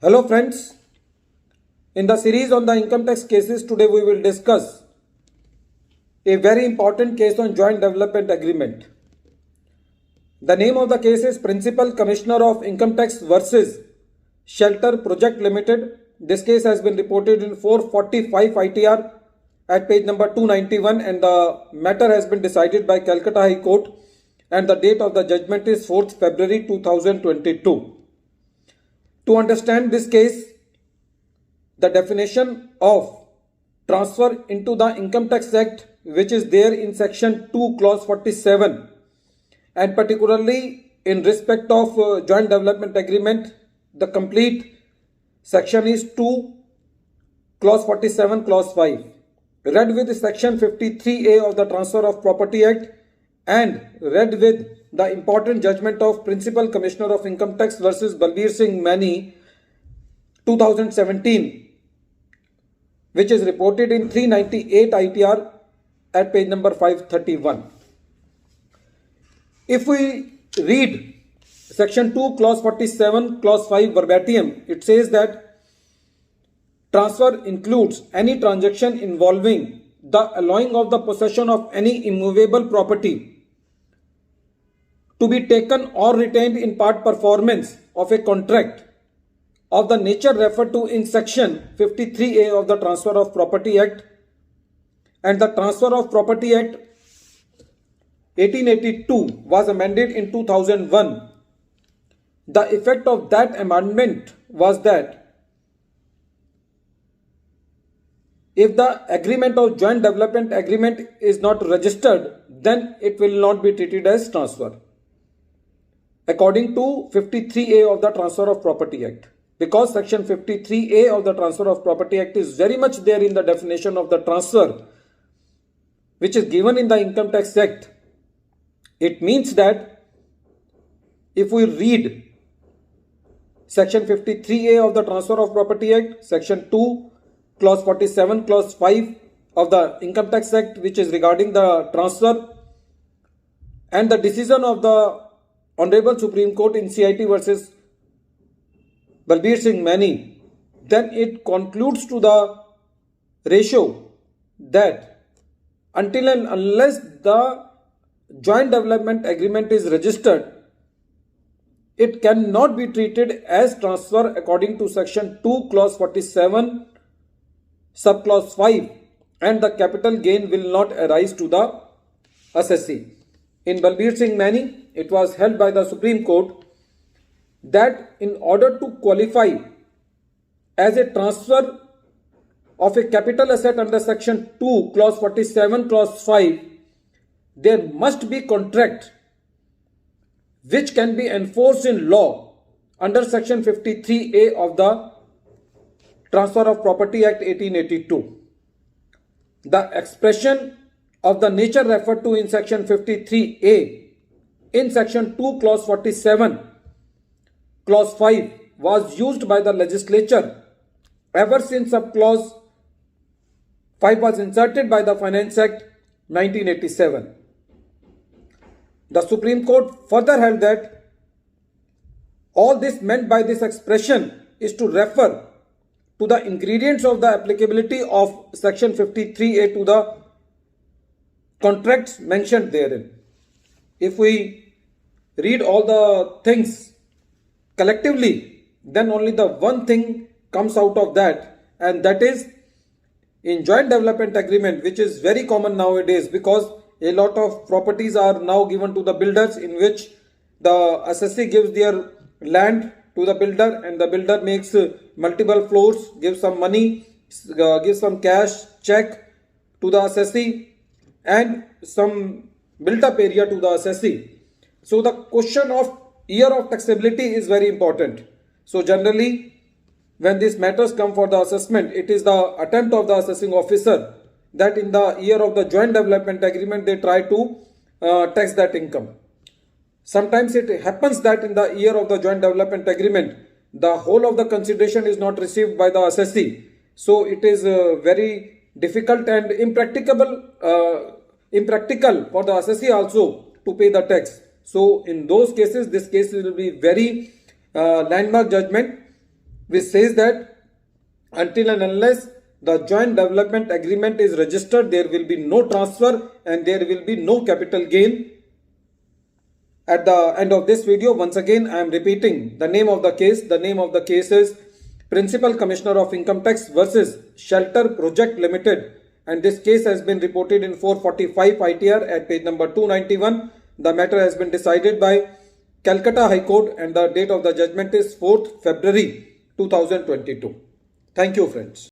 Hello friends, in the series on the income tax cases, today we will discuss a very important case on joint development agreement. The name of the case is Principal Commissioner of Income Tax versus Shelter Project Limited. This case has been reported in 445 ITR at page number 291 and the matter has been decided by Calcutta High Court and the date of the judgment is 4th February 2022. To understand this case, the definition of transfer into the Income Tax Act, which is there in section 2 clause 47, and particularly in respect of joint development agreement, the complete section is 2 clause 47 clause 5, read with section 53A of the Transfer of Property Act and read with the important judgment of Principal Commissioner of Income Tax versus Balbir Singh 2017, which is reported in 398 ITR at page number 531. If we read section 2 clause 47 clause 5 verbatim, it says that transfer includes any transaction involving the allowing of the possession of any immovable property to be taken or retained in part performance of a contract of the nature referred to in section 53A of the Transfer of Property Act and the Transfer of Property Act 1882 was amended in 2001. The effect of that amendment was that if the agreement of joint development agreement is not registered, then it will not be treated as transfer, according to 53A of the Transfer of Property Act. Because section 53A of the Transfer of Property Act is very much there in the definition of the transfer, which is given in the Income Tax Act, it means that if we read section 53A of the Transfer of Property Act, section 2, clause 47, clause 5 of the Income Tax Act, which is regarding the transfer, and the decision of the Honorable Supreme Court in CIT versus Balbir Singh then it concludes to the ratio that until and unless the joint development agreement is registered, it cannot be treated as transfer according to section 2 clause 47 subclause 5 and the capital gain will not arise to the assessee. In Balbir Singh it was held by the Supreme Court that in order to qualify as a transfer of a capital asset under section 2 clause 47 clause 5, there must be contract which can be enforced in law under section 53A of the Transfer of Property Act 1882. The expression of the nature referred to in section 53A in section 2 clause 47 clause 5 was used by the legislature ever since subclause 5 was inserted by the Finance Act 1987. The Supreme Court further held that all this meant by this expression is to refer to the ingredients of the applicability of section 53A to the contracts mentioned therein. If we read all the things collectively, then only the one thing comes out of that, and that is in joint development agreement, which is very common nowadays because a lot of properties are now given to the builders in which the assessee gives their land to the builder and the builder makes multiple floors, gives some money, gives some cash, check to the assessee and some built up area to the assessee. So the question of year of taxability is very important. So generally when these matters come for the assessment, it is the attempt of the assessing officer that in the year of the joint development agreement they try to tax that income. Sometimes it happens that in the year of the joint development agreement the whole of the consideration is not received by the assessee. So it is very difficult and impractical for the assessee also to pay the tax. So in those cases, this case will be very landmark judgment which says that until and unless the joint development agreement is registered, there will be no transfer and there will be no capital gain. At the end of this video, once again I am repeating the name of the case. The name of the case is Principal Commissioner of Income Tax versus Shelter Project Limited, and this case has been reported in 445 ITR at page number 291. The matter has been decided by Calcutta High Court and the date of the judgment is 4th February 2022. Thank you, friends.